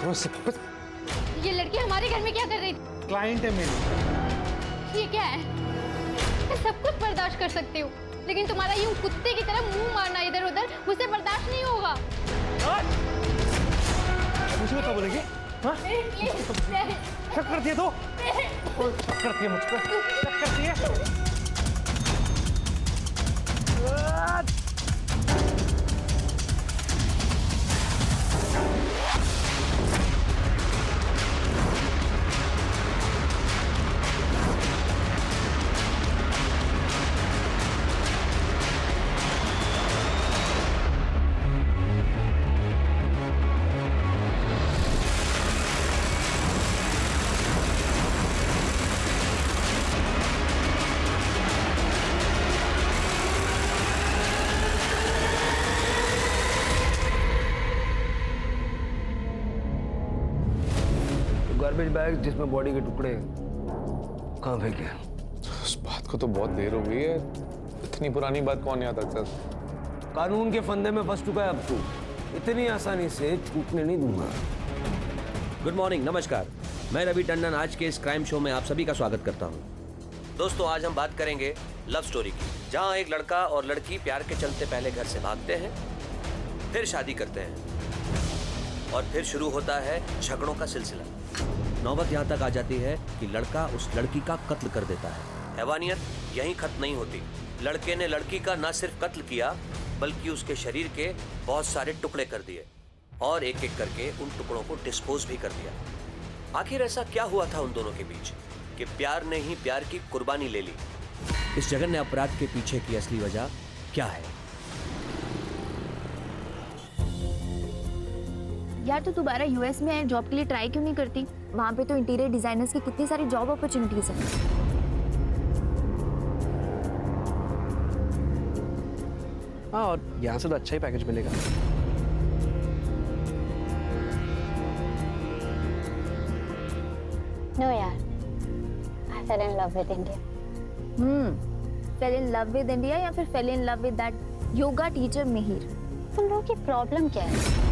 बस बस। ये लड़की हमारे घर में क्या कर रही थी? क्लाइंट है मेरी। ये क्या है? मैं सब कुछ बर्दाश्त कर सकती हूँ, लेकिन तुम्हारा यूं कुत्ते की तरह मुंह मारना इधर उधर मुझसे बर्दाश्त नहीं होगा। मुझे क्या बोलेगी? हाँ? शक करती है तो? शक करती है मुझ पर? शक करती है? गार्बेज बैग जिसमें बॉडी के टुकड़े कहाँ फेंके? उस बात को तो बहुत देर हो गई है। इतनी पुरानी बात कौन याद रखता? कानून के फंदे में फंस चुका है अब तू। इतनी आसानी से छूटने नहीं दूंगा। गुड मॉर्निंग, नमस्कार। मैं रवि टंडन आज के इस क्राइम शो में आप सभी का स्वागत करता हूं। दोस्तों, आज हम बात करेंगे लव स्टोरी की, जहां एक लड़का और लड़की प्यार के चलते पहले घर से भागते हैं, फिर शादी करते हैं और फिर शुरू होता है झगड़ों का सिलसिला। नौबत यहाँ तक आ जाती है कि लड़का उस लड़की का कत्ल कर देता है। हैवानियत यहीं खत्म नहीं होती। लड़के ने लड़की का न सिर्फ कत्ल किया, बल्कि उसके शरीर के बहुत सारे टुकड़े कर दिए और एक एक करके उन टुकड़ों को डिस्पोज भी कर दिया। आखिर ऐसा क्या हुआ था उन दोनों के बीच कि प्यार ने ही प्यार की कुर्बानी ले ली? इस जघन्य अपराध के पीछे की असली वजह क्या है? यार तू दोबारा यूएस में जॉब के लिए ट्राई क्यों नहीं करती? वहाँ पे तो इंटीरियर डिजाइनर्स की कितनी सारी जॉब अपॉर्चुनिटीज हैं। हाँ, और यहाँ से तो अच्छा ही पैकेज मिलेगा। No यार, I fell in love with India. Fail in love with India या फिर fail in love with that yoga teacher Mihir? तुम लोगों की प्रॉब्लम क्या है?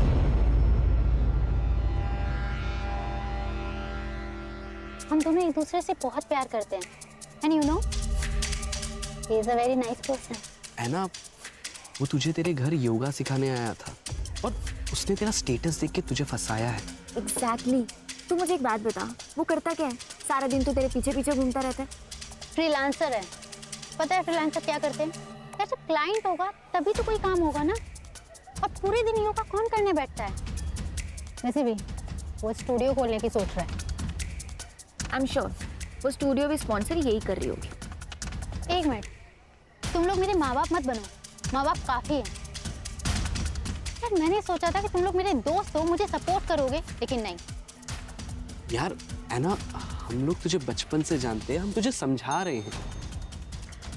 हम दोनों एक दूसरे से बहुत प्यार करते हैं। And you know, he is a very nice person. है ना, वो तुझे तेरे घर योगा सिखाने आया था और उसने तेरा स्टेटस देख के तुझे फंसाया है। एग्जैक्टली। तू मुझे एक बात बता, वो करता क्या है? सारा दिन तो तेरे पीछे पीछे घूमता रहता है। फ्रीलांसर है। पता है फ्रीलांसर क्या करते हैं? यार जब क्लाइंट होगा तभी तो कोई काम होगा ना। और पूरे दिन योगा कौन करने बैठता है? वैसे भी वो स्टूडियो खोलने की सोच रहा है। आई एम श्योर वो स्टूडियो भी स्पॉन्सर यही कर रही होगी। एक मिनट, तुम लोग मेरे माँ बाप मत बनो। माँ बाप काफी हैं। यार मैंने सोचा था कि तुम लोग मेरे दोस्त हो, मुझे सपोर्ट करोगे, लेकिन नहीं। यार ऐना, हम लोग तुझे बचपन से जानते हैं, हम तुझे समझा रहे हैं।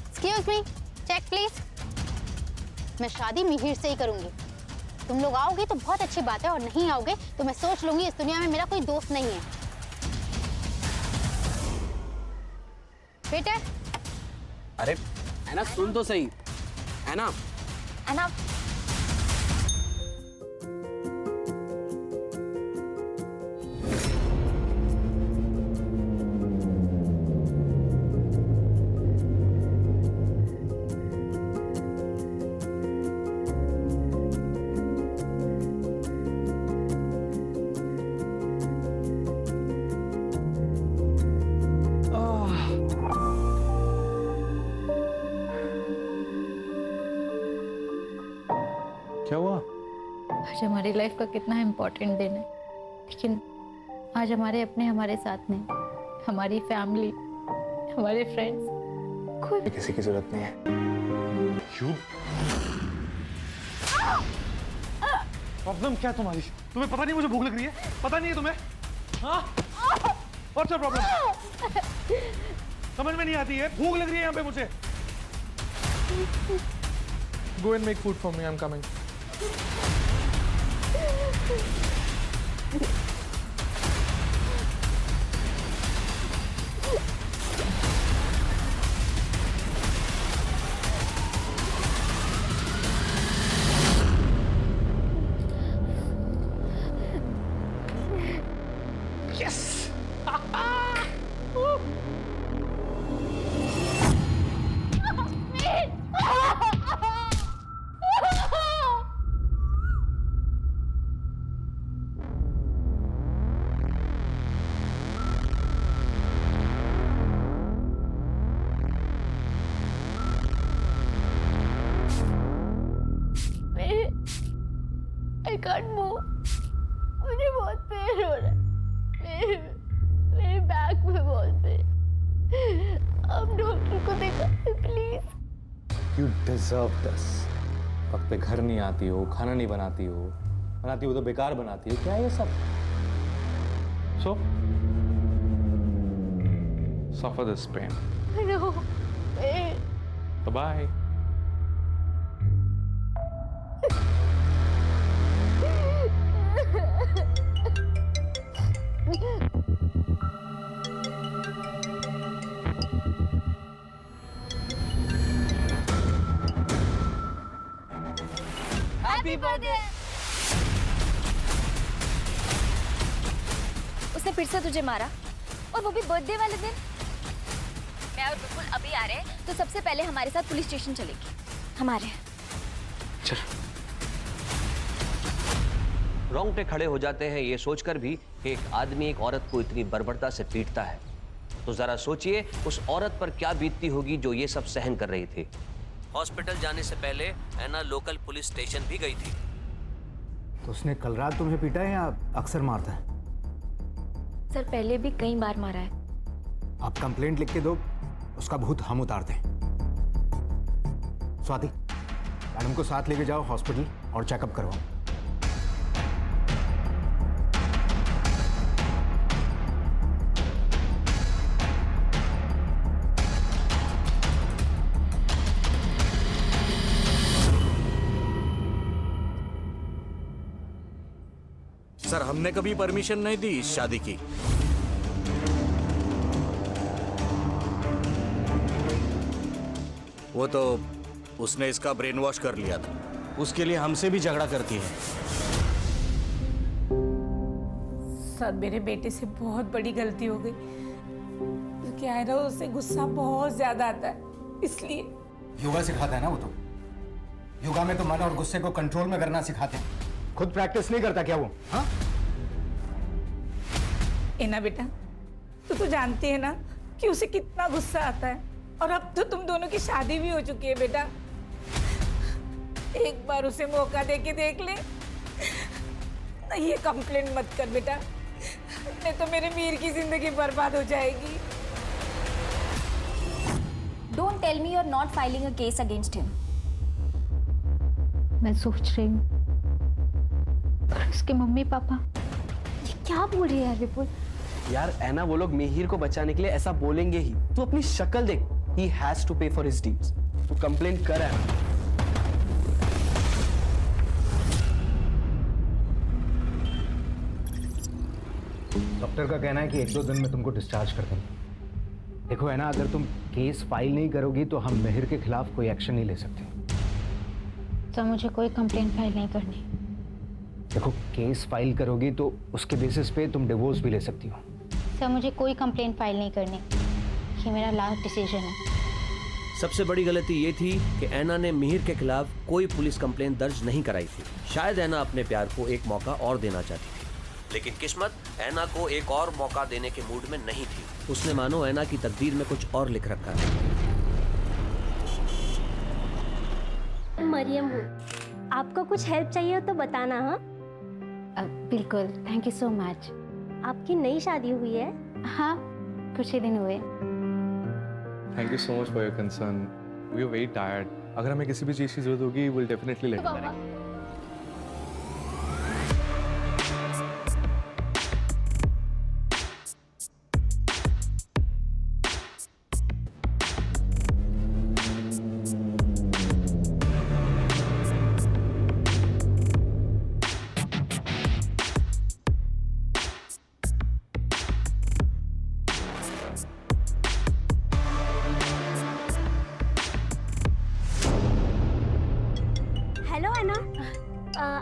Excuse me, check please. मैं शादी मिहिर से ही करूंगी। तुम लोग आओगे तो बहुत अच्छी बात है, और नहीं आओगे तो मैं सोच लूंगी इस दुनिया में मेरा कोई दोस्त नहीं है। बेटा, अरे ऐना सुन तो सही। ऐना, ऐना, क्या हुआ? आज हमारी लाइफ का कितना इम्पोर्टेंट दिन है, लेकिन आज हमारे अपने हमारे साथ नहीं, हमारी फैमिली, हमारे फ्रेंड्स, कोई किसी की जरूरत नहीं है। क्यों? प्रॉब्लम क्या है तुम्हारी? तुम्हें पता नहीं मुझे भूख लग रही है? पता नहीं है तुम्हें? हाँ? What's your problem? समझ में नहीं आती है, भूख लग रही है यहाँ पे मुझे। Go and make food for me, I'm coming. I can't move, मुझे बहुत पेन हो रहा है, मेरे बैक में बहुत पेन। आप डॉक्टर को दिखा प्लीज। You deserve this. वक्त पे घर नहीं आती हो, खाना नहीं बनाती हो, बनाती हो तो बेकार बनाती हो, क्या है ये सब? So, suffer this pain. No pain. Bye-bye. Happy birthday. उसने फिर से तुझे मारा, और वो भी बर्थडे वाले दिन। मैं और बिल्कुल अभी आ रहे हैं, तो सबसे पहले हमारे साथ पुलिस स्टेशन चलेगी। हमारे चल। रोंगटे खड़े हो जाते हैं ये सोचकर भी कि एक आदमी एक औरत को इतनी बर्बरता से पीटता है। तो जरा सोचिए उस औरत पर क्या बीतती होगी जो ये सब सहन कर रही थी। हॉस्पिटल जाने से पहले ऐना लोकल पुलिस स्टेशन भी गई थी। तो उसने कल रात तुम्हें पीटा है या अक्सर मारता है? सर पहले भी कई बार मारा है। आप कंप्लेंट लिख के दो, उसका भूत हम उतारते हैं। स्वाति, मैडम को साथ लेके जाओ हॉस्पिटल और चेकअप करवाओ। सर हमने कभी परमिशन नहीं दी इस शादी की। वो तो उसने इसका ब्रेन वॉश कर लिया था, उसके लिए हमसे भी झगड़ा करती है। सर मेरे बेटे से बहुत बड़ी गलती हो गई। तो क्या है ना, उससे गुस्सा बहुत ज्यादा आता है, इसलिए। योगा सिखाता है ना वो तो। योगा में तो मन और गुस्से को कंट्रोल में करना सिखाते हैं। खुद प्रैक्टिस नहीं करता क्या वो? हाँ? एना बेटा, तो जानती है ना कि उसे कितना गुस्सा आता है, और अब तो तुम दोनों की शादी भी हो चुकी है बेटा। एक बार उसे मौका दे के देख ले। नहीं, ये कंप्लेंट मत कर बेटा, नहीं तो मेरे मीर की जिंदगी बर्बाद हो जाएगी। Don't tell me you are not filing a case against him. मैं सोच रही हूँ, और उसके मम्मी पापा। ये क्या बोल रही है यार विपुल? यार ऐना, वो लोग मिहिर को बचाने के लिए ऐसा बोलेंगे ही। तू अपनी शक्ल देख। He has to pay for his deeds. तू कंप्लेंट कर ऐना। डॉक्टर का कहना है कि 1-2 दिन में तुमको डिस्चार्ज कर देंगे। देखो है ना, अगर तुम केस फाइल नहीं करोगी तो हम मिहिर के खिलाफ कोई एक्शन नहीं ले सकते। तो मुझे कोई कंप्लेंट फाइल नहीं करनी। देखो, केस फाइल करोगी तो उसके बेसिस पे तुम डिवोर्स भी ले सकती हो। सर मुझे कोई कंप्लेंट फाइल नहीं करनी, ये मेरा लास्ट डिसीजन है। सबसे बड़ी गलती ये थी कि ऐना ने मिहिर के खिलाफ कोई पुलिस कंप्लेंट दर्ज नहीं कराई थी। शायद ऐना अपने प्यार को एक मौका और देना चाहती थी, लेकिन किस्मत ऐना को एक और मौका देने के मूड में नहीं थी। उसने मानो ऐना की तकदीर में कुछ और लिख रखा है। मरियम हूँ, आपको कुछ हेल्प चाहिए हो तो बताना। हाँ बिल्कुल, थैंक यू सो मच। आपकी नई शादी हुई है? हाँ, कुछ ही दिन हुए। Thank you so much for your concern. We are very tired. अगर हमें किसी भी चीज़ की जरूरत होगी, we'll definitely let you know.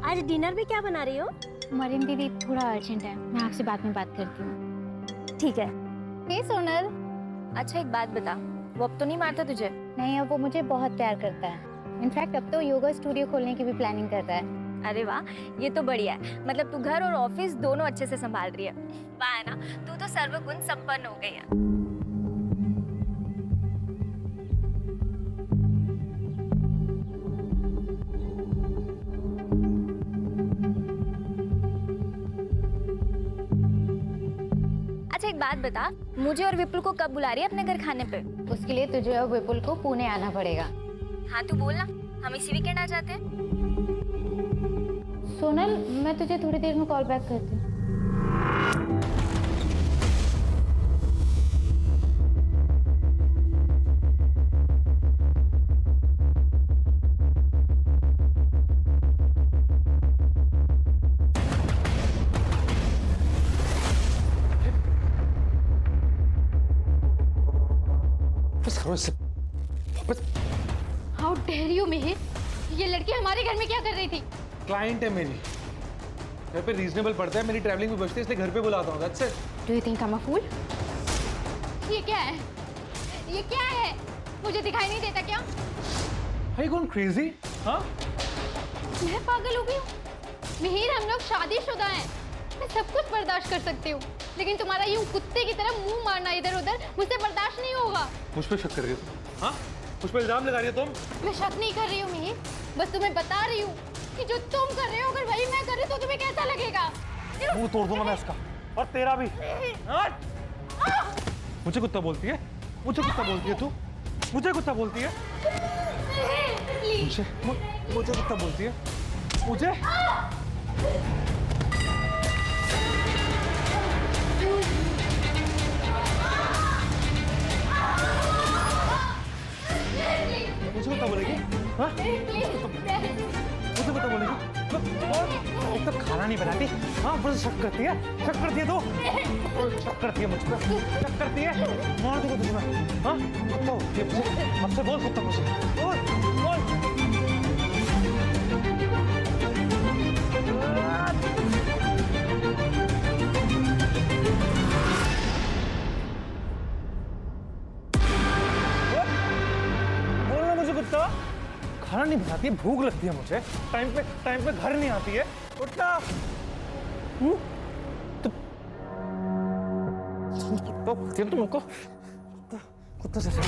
आज डिनर में क्या बना रही हो? मरियम दीदी, थोड़ा अर्जेंट है, मैं आपसे बाद में बात करती हूँ। ठीक है। हे सोनल। अच्छा एक बात बता, वो अब तो नहीं मारता तुझे? नहीं, अब वो मुझे बहुत प्यार करता है। इनफैक्ट अब तो योगा स्टूडियो खोलने की भी प्लानिंग कर रहा है। अरे वाह, ये तो बढ़िया है। मतलब तू घर और ऑफिस दोनों अच्छे से संभाल रही है। वाह है ना, तू तो सर्वगुण संपन्न हो गई है। बात बता, मुझे और विपुल को कब बुला रही है अपने घर खाने पे? उसके लिए तुझे और विपुल को पुणे आना पड़ेगा। हाँ तू बोल ना, हम इसी वीकेंड आ जाते हैं। सोनल, मैं तुझे थोड़ी देर में कॉल बैक करती हूँ। हाउ डेयर यू मिहिर, ये लड़की हमारे घर में क्या कर रही थी? क्लाइंट है मेरी, घर पे रीजनेबल पड़ता है, मेरी ट्रैवलिंग भी बचती है, इसलिए घर पे बुलाता हूँ। That's it. Do you think I am a fool? ये क्या है? ये क्या है? मुझे दिखाई नहीं देता क्या? Are you going crazy? हाँ? मैं पागल हो गई हूँ? मिहिर, हम लोग शादीशुदा हैं, मैं सब कुछ बर्दाश्त कर सकती हूँ, लेकिन तुम्हारा यूं कुत्ते की तरह मुंह मारना इधर उधर मुझसे बर्दाश्त नहीं होगा। मुझ पे शक कर रही हो तुम? हाँ? मुझ पे इल्जाम लगा रही हो तुम? मैं शक नहीं कर रही हूँ मिहिर, बस तुम्हें बता रही हूँ कि जो तुम कर रहे हो अगर वही मैं कर रही तो तुम्हें कैसा लगेगा? मुंह तोड़ दूंगा मैं इसका, और तेरा भी। मुझे कुत्ता बोलती है? मुझे कुत्ता बोलती है तू? मुझे कुत्ता बोलती है? मुझे कुत्ता बोलती है? मुझे? मुझे कुत्ता बोलेगी? हाँ? मुझे कुत्ता बोलेगी? एक तो खाना नहीं बनाती, हाँ ऊपर से शक करती है, शक करती है तो शक करती है मुझ पर, शक करती है, मार दूंगा तुझे मैं, हाँ? कुत्ता होती है मुझे, मुझसे बोल कुत्ता मुझे, बोल। बोल ना मुझे कुत्ता, खाना नहीं बनाती है, भूख लगती है मुझे, टाइम पे घर नहीं आती है, कुत्ता। तुमको कुत्ता जैसे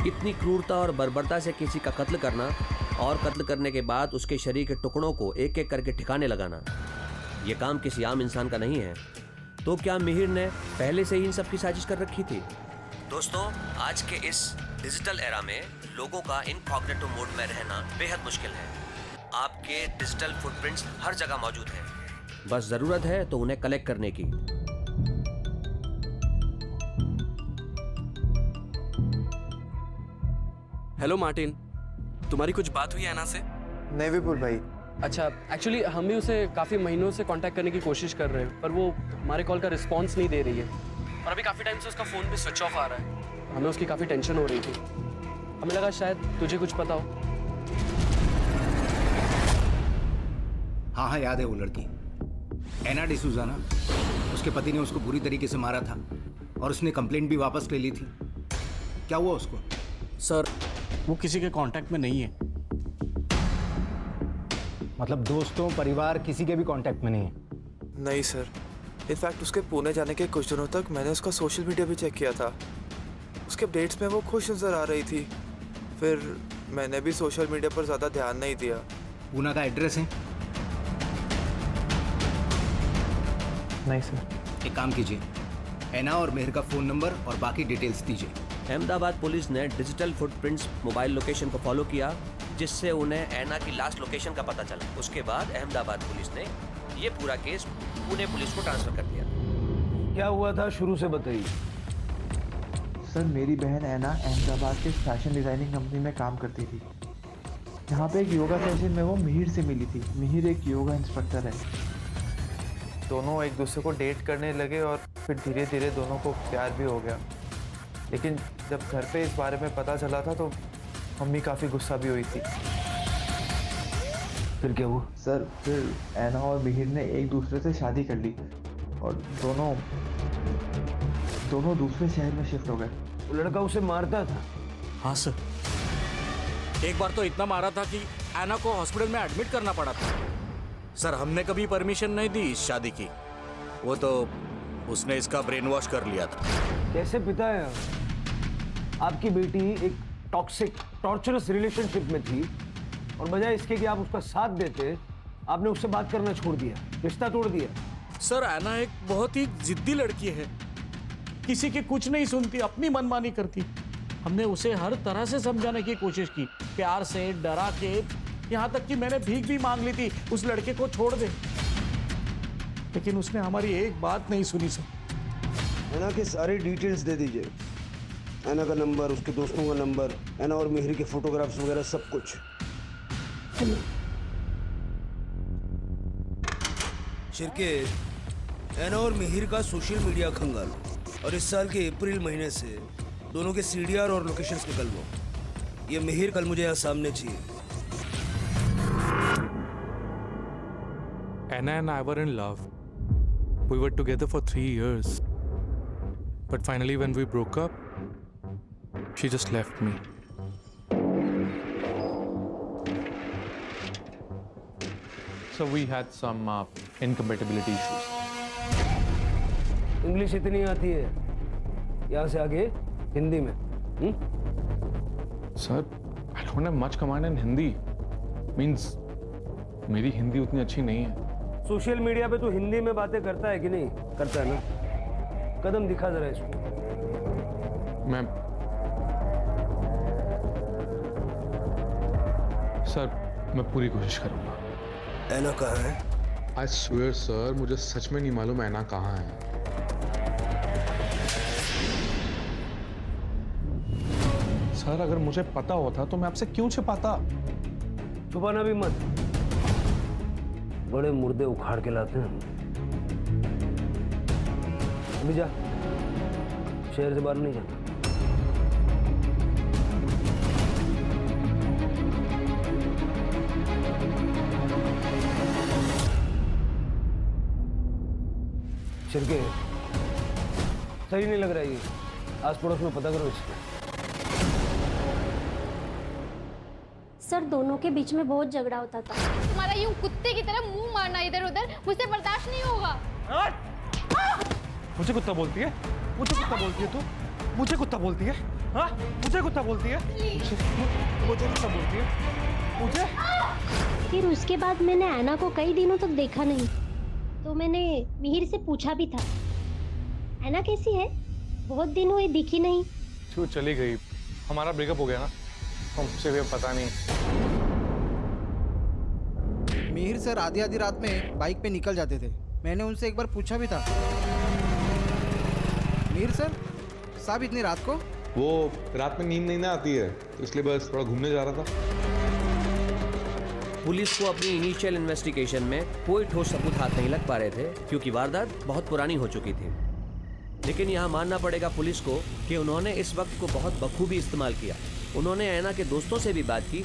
इतनी क्रूरता और बर्बरता से किसी का कत्ल करना और कत्ल करने के बाद उसके शरीर के टुकड़ों को एक एक करके ठिकाने लगाना, यह काम किसी आम इंसान का नहीं है। तो क्या मिहिर ने पहले से ही इन सब की साजिश कर रखी थी? दोस्तों, आज के इस डिजिटल एरा में लोगों का इनकॉग्निटो मोड में रहना बेहद मुश्किल है। आपके डिजिटल फुटप्रिंट्स हर जगह मौजूद हैं, बस जरूरत है तो उन्हें कलेक्ट करने की। हेलो मार्टिन, तुम्हारी कुछ बात हुई है ऐना से? नहीं विपुल भाई। अच्छा, एक्चुअली हम भी उसे काफ़ी महीनों से कांटेक्ट करने की कोशिश कर रहे हैं, पर वो हमारे कॉल का रिस्पांस नहीं दे रही है और अभी काफ़ी टाइम से उसका फ़ोन भी स्विच ऑफ आ रहा है। हमें उसकी काफ़ी टेंशन हो रही थी। हमें लगा शायद तुझे कुछ पता हो। हाँ, याद है वो लड़की एना डिसूजा ना, उसके पति ने उसको बुरी तरीके से मारा था और उसने कंप्लेंट भी वापस ले ली थी। क्या हुआ उसको? सर, वो किसी के कांटेक्ट में नहीं है। मतलब दोस्तों, परिवार, किसी के भी कांटेक्ट में नहीं है? नहीं सर, इनफैक्ट उसके पुणे जाने के कुछ दिनों तक मैंने उसका सोशल मीडिया भी चेक किया था। उसके अपडेट्स में वो खुश नजर आ रही थी। फिर मैंने भी सोशल मीडिया पर ज़्यादा ध्यान नहीं दिया। पूना का एड्रेस है? नहीं सर। एक काम कीजिए, एना और मेहर का फ़ोन नंबर और बाकी डिटेल्स दीजिए। अहमदाबाद पुलिस ने डिजिटल फुटप्रिंट्स मोबाइल लोकेशन को फॉलो किया, जिससे उन्हें ऐना की लास्ट लोकेशन का पता चला। उसके बाद अहमदाबाद पुलिस ने ये पूरा केस पुणे पुलिस को ट्रांसफर कर दिया। क्या हुआ था शुरू से बताइए। सर, मेरी बहन ऐना अहमदाबाद के फैशन डिज़ाइनिंग कंपनी में काम करती थी। यहाँ पे एक योगा सेशन में वो मिहिर से मिली थी। मिहिर एक योगा इंस्ट्रक्टर है। दोनों एक दूसरे को डेट करने लगे और फिर धीरे धीरे दोनों को प्यार भी हो गया। लेकिन जब घर पे इस बारे में पता चला था तो मम्मी काफ़ी गुस्सा भी हुई थी। फिर क्या हुआ? सर, फिर ऐना और मिहिर ने एक दूसरे से शादी कर ली और दोनों दूसरे शहर में शिफ्ट हो गए। वो लड़का उसे मारता था? हाँ सर, एक बार तो इतना मारा था कि ऐना को हॉस्पिटल में एडमिट करना पड़ा था। सर, हमने कभी परमिशन नहीं दी इस शादी की। वो तो उसने इसका ब्रेन वॉश कर लिया था। कैसे पिता है? आपकी बेटी एक टॉक्सिक टॉर्चरस रिलेशनशिप में थी और बजाय इसके कि आप उसका साथ देते, आपने उससे बात करना छोड़ दिया, रिश्ता तोड़ दिया। सर, ऐना एक बहुत ही जिद्दी लड़की है, किसी की कुछ नहीं सुनती, अपनी मनमानी करती। हमने उसे हर तरह से समझाने की कोशिश की, प्यार से, डरा के, यहाँ तक कि मैंने भीख भी मांग ली थी उस लड़के को छोड़ दे, लेकिन उसने हमारी एक बात नहीं सुनी। सर, ऐना की सारी डिटेल्स दे दीजिए। ऐना का नंबर, उसके दोस्तों का नंबर, ऐना और मिहिर के फोटोग्राफ्स वगैरह सब कुछ। शिरके, ऐना और मिहिर का सोशल मीडिया खंगालो और इस साल के अप्रैल महीने से दोनों के सीडीआर और लोकेशंस निकलवाओ। ये मिहिर कल मुझे यहाँ सामने चाहिए। Anna and I were in love. We were together for 3 years. But finally, when we broke up, she just left me. So we had some incompatibility issues. English इतनी आती है, यहाँ से आगे हिंदी में। Sir, I don't have much command in Hindi. Means मेरी हिंदी उतनी अच्छी नहीं है। सोशल मीडिया पे तो हिंदी में बातें करता है कि नहीं? करता है ना? कदम दिखा जरा इसको। मैं पूरी कोशिश करूंगा। ऐना कहाँ है? I swear सर, मुझे सच में नहीं मालूम ऐना कहाँ है। सर, अगर मुझे पता होता तो मैं आपसे क्यों छिपाता? छुपाना भी मत, बड़े मुर्दे उखाड़ के लाते हैं। अभी जा, शहर से बाहर नहीं जाना। शिरके, सही नहीं लग रहा ये। आस पड़ोस में पता करो इसको। सर, दोनों के बीच में बहुत झगड़ा होता था। तुम्हारा यूं कुत्ते की तरह मुंह मारना इधर उधर मुझसे बर्दाश्त नहीं होगा। मुझे कुत्ता बोलती है? मुझे कुत्ता बोलती है तू? मुझे कुत्ता बोलती है? हाँ मुझे कुत्ता बोलती है? मुझे कुत्ता बोलती है? मुझे? फिर उसके बाद मैंने ऐना को कई दिनों तक देखा नहीं, तो मैंने मिहिर से पूछा भी था, ऐना कैसी है? बहुत दिन हुए दिखी नहीं। वो चली गई, हमारा ब्रेकअप हो गया ना, हमसे भी अब पता नहीं। मिहिर सर आधी आधी रात में बाइक पे निकल जाते थे। मैंने उनसे एक बार पूछा भी था, मिहिर सर साहब इतनी रात को? वो रात में नींद नहीं ना आती है, तो इसलिए बस थोड़ा घूमने जा रहा था। पुलिस को अपनी इनिशियल इन्वेस्टिगेशन में कोई ठोस सबूत हाथ नहीं लग पा रहे थे, क्योंकि वारदात बहुत पुरानी हो चुकी थी। लेकिन यहाँ मानना पड़ेगा पुलिस को कि उन्होंने इस वक्त को बहुत बखूबी इस्तेमाल किया। उन्होंने ऐना के दोस्तों से भी बात की,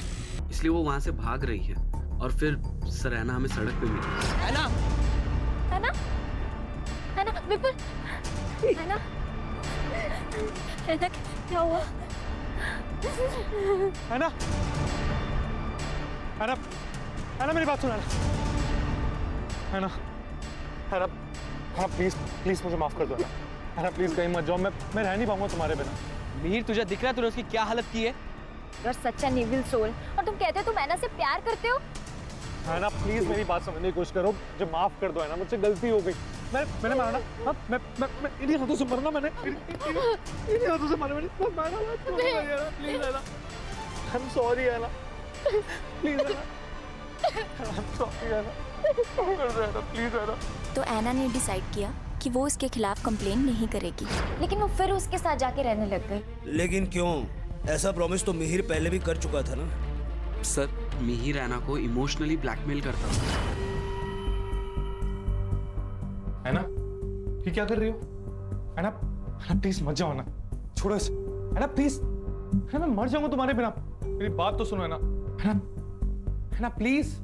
इसलिए वो वहाँ से भाग रही है और फिर सर ऐना हमें सड़क पे मिली। ऐना, ऐना, ऐना, विपुल, ऐना, ऐना क्या हुआ? ऐना, ऐना, ऐना मेरी बात सुन ऐना, ऐना, ऐना, हाँ प्लीज प्लीज मुझे माफ कर दो ऐना, प्लीज कहीं मत जाओ, मैं रह नहीं पाऊंगा तुम्हारे बिना। मिहिर तुझे दिख रहा है तूने उसकी क्या हालत की है? You're such an evil soul। और तुम कहते हो तुम ऐना से प्यार करते हो? ऐना प्लीज मेरी बात समझने की कोशिश करो, मुझे माफ कर दो ऐना, मुझसे गलती हो गई। मैंने मारा ना, हाँ मैं इन्हीं हाथों से मरना, मैंने इन्हीं हाथों से मारा, मैंने मारा। Please Anna, I am sorry Anna, please Anna, I am sorry Anna, कर दो ऐना, प्लीज ऐना। तो ऐना ने डिसाइड किया कि वो इसके खिलाफ कंप्लेन नहीं करेगी, लेकिन वो फिर उसके साथ जाके रहने लग गई। लेकिन क्यों? ऐसा प्रॉमिस तो मिहिर पहले भी कर चुका था ना। सर मिहिर ऐना को इमोशनली ब्लैकमेल करता था। ऐना ये क्या कर रही हो? ऐना प्लीज मत जाओ ना, छोड़ो इसे ऐना प्लीज, मैं मर जाऊंगा तुम्हारे बिना, मेरी बात तो सुनो ऐना, ऐना प्लीज।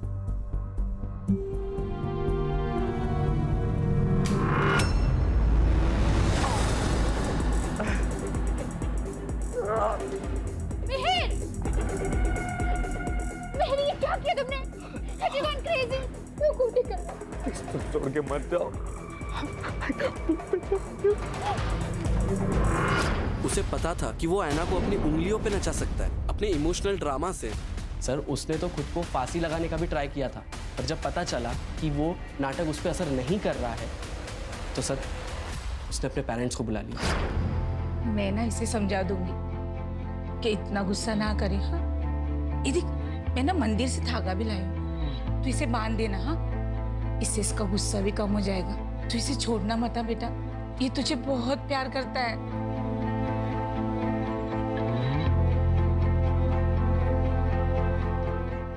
मिहिर! मिहिर ये क्या किया तुमने? Have you gone crazy? तू कूदी कर। छोड़ के मत जाओ। उसे पता था कि वो ऐना को अपनी उंगलियों पे नचा सकता है, अपने इमोशनल ड्रामा से। सर उसने तो खुद को फांसी लगाने का भी ट्राई किया था, पर जब पता चला कि वो नाटक उस पर असर नहीं कर रहा है, तो सर उसने अपने पेरेंट्स को बुला लिया। मैं ना इसे समझा दूंगी कि इतना गुस्सा ना करे। हाँ इधर मैं ना मंदिर से धागा भी लाई हूँ, तो इसे बांध देना। हाँ इससे इसका गुस्सा भी कम हो जाएगा। तो इसे छोड़ना मत बेटा, ये तुझे बहुत प्यार करता है।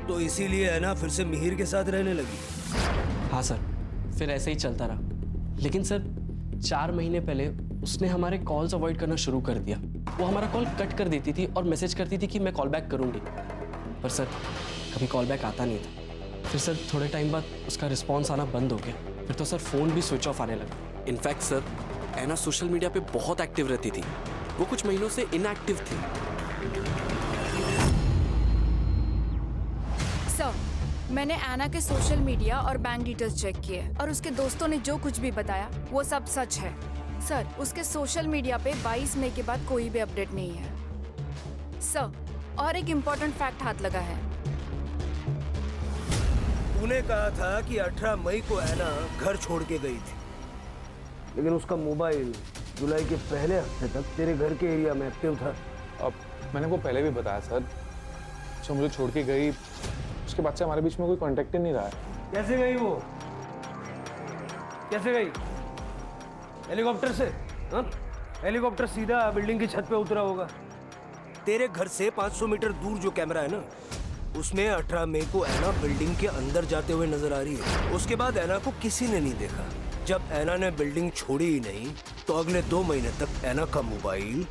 तो इसीलिए है ना फिर से मिहिर के साथ रहने लगी। हाँ सर, फिर ऐसे ही चलता रहा। लेकिन सर 4 महीने पहले उसने हमारे कॉल्स अवॉइड करना शुरू कर दिया। वो हमारा कॉल कट कर देती थी और मैसेज करती थी कि मैं कॉल बैक करूंगी, पर सर कभी कॉल बैक आता नहीं था। फिर सर थोड़े टाइम बाद उसका रिस्पॉन्स आना बंद हो गया। फिर तो सर फ़ोन भी स्विच ऑफ आने लगा। इनफैक्ट सर ऐना सोशल मीडिया पे बहुत एक्टिव रहती थी, वो कुछ महीनों से इनएक्टिव थी। सर मैंने ऐना के सोशल मीडिया और बैंक डिटेल्स चेक किए और उसके दोस्तों ने जो कुछ भी बताया वो सब सच है। सर उसके सोशल मीडिया पे 22 मई के बाद कोई भी अपडेट नहीं है। सर और एक इम्पोर्टेंट फैक्ट हाथ लगा है। तूने कहा था कि 18 मई को ऐना घर छोड़ के गई थी, लेकिन उसका मोबाइल जुलाई के पहले हफ्ते तक तेरे घर के एरिया में एक्टिव था। अब मैंने वो पहले भी बताया सर, जो मुझे छोड़ के गई उसके बाद से हमारे बीच में कोई कांटेक्ट ही नहीं रहा है। कैसे गई वो? कैसे गई? हेलीकॉप्टर से? हाँ? हेलीकॉप्टर सीधा बिल्डिंग की छत पे उतरा होगा। तेरे घर से 500 मीटर दूर जो कैमरा है ना, उसमें 18 मई को ऐना बिल्डिंग के अंदर जाते हुए नजर आ रही है। उसके बाद ऐना को किसी ने नहीं देखा। जब ऐना ने बिल्डिंग छोड़ी ही नहीं, तो अगले 2 महीने तक ऐना का मोबाइल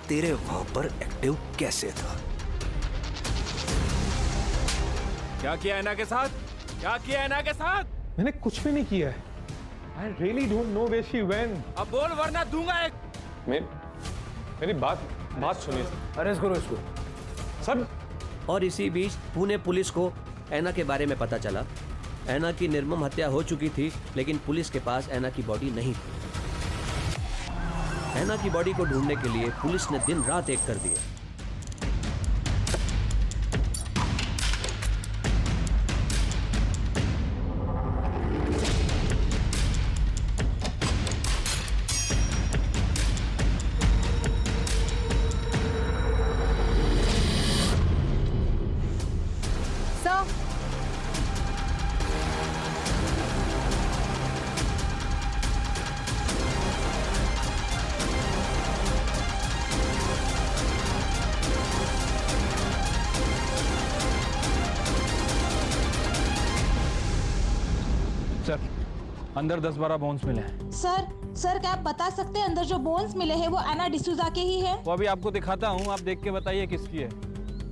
तेरे वहां पर एक्टिव कैसे था? क्या किया ऐना के साथ? क्या किया ऐना के साथ? मैंने कुछ भी नहीं किया है। I really don't know where she went. अब बोल वरना दूंगा एक। मेरी बात सुनिए। अरेस्ट करो इसको। सर। और इसी बीच पुणे पुलिस को ऐना के बारे में पता चला। ऐना की निर्मम हत्या हो चुकी थी, लेकिन पुलिस के पास ऐना की बॉडी नहीं थी। ऐना की बॉडी को ढूंढने के लिए पुलिस ने दिन रात एक कर दिए। सर, अंदर 10-12 बोन्स मिले हैं। सर क्या आप बता सकते हैं अंदर जो बोन्स मिले हैं वो एना डिसूजा के ही है? वो अभी आपको दिखाता हूँ, आप देख के बताइए किसकी है।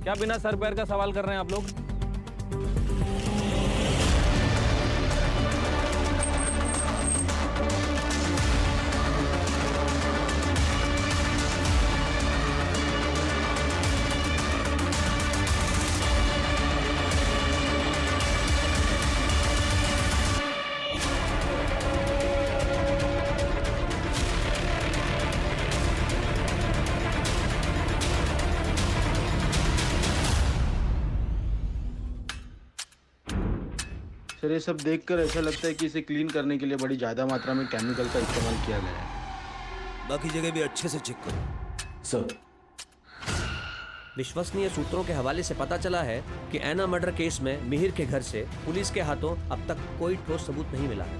क्या बिना सर पैर का सवाल कर रहे हैं आप लोग? सर, ये सब देखकर ऐसा लगता है कि इसे क्लीन करने के लिए बड़ी ज़्यादा मात्रा में केमिकल का इस्तेमाल किया गया है। बाकी जगह भी अच्छे से चेक करो। सर, विश्वसनीय सूत्रों के हवाले से पता चला है कि ऐना मर्डर केस में मिहिर के घर से पुलिस के हाथों अब तक कोई ठोस सबूत नहीं मिला है।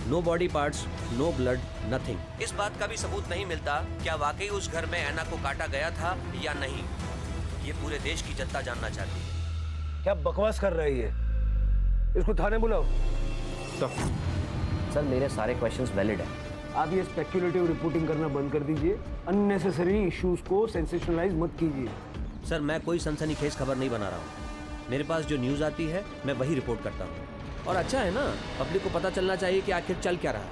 No body parts, no blood, nothing. इस बात का भी सबूत नहीं मिलता क्या वाकई उस घर में ऐना को काटा गया था या नहीं। ये पूरे देश की जनता जानना चाहती है। क्या बकवास कर रही है? इसको थाने बुलाओ। सर, मेरे सारे क्वेश्चंस वैलिड हैं। आप ये स्पेक्युलेटिव रिपोर्टिंग करना बंद कर दीजिए। अननेसेसरी इश्यूज को सेंसेशनलाइज मत कीजिए। सर, मैं कोई सनसनीखेज खबर नहीं बना रहा हूँ। मेरे पास जो न्यूज़ आती है मैं वही रिपोर्ट करता हूँ। और अच्छा है ना, पब्लिक को पता चलना चाहिए कि आखिर चल क्या रहा है।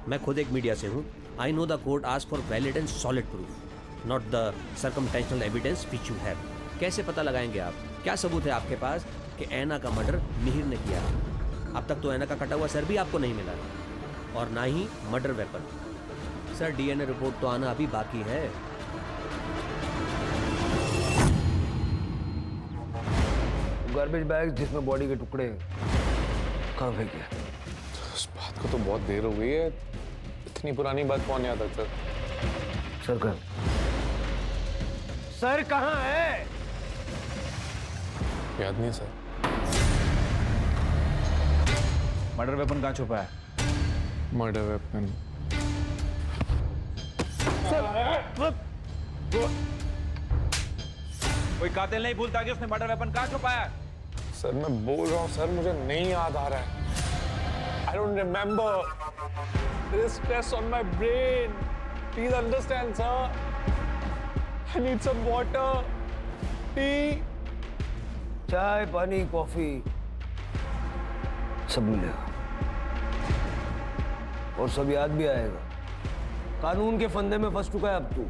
मैं खुद एक मीडिया से हूँ। I know the court ask for valid and solid proof, not the circumstantial evidence which you have. कैसे पता लगाएंगे आप? क्या सबूत है आपके पास कि ऐना का मर्डर मिहिर ने किया है? अब तक तो ऐना का कटा हुआ सर भी आपको नहीं मिला है, और ना ही murder weapon. Sir, DNA report तो आना अभी बाकी है। गार्बेज बैग जिसमें बॉडी के टुकड़े कहाँ फेंके? उस बात को तो बहुत देर हो गई है। इतनी पुरानी बात कौन याद रखता? सर कहाँ है? याद नहीं है सर। मर्डर वेपन कहाँ छुपा है? मर्डर वेपन कोई कातिल नहीं भूलता कि उसने मर्डर वेपन कहाँ छुपाया है। सर, मैं बोल रहा हूँ सर, मुझे नहीं याद आ रहा है। I don't remember. There is stress on my brain. Please understand, sir. I need some water, tea. चाय, पानी, कॉफी सब मिलेगा और सब याद भी आएगा। कानून के फंदे में फंस चुका है अब तू।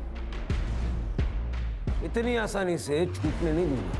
इतनी आसानी से छूटने नहीं दूंगा।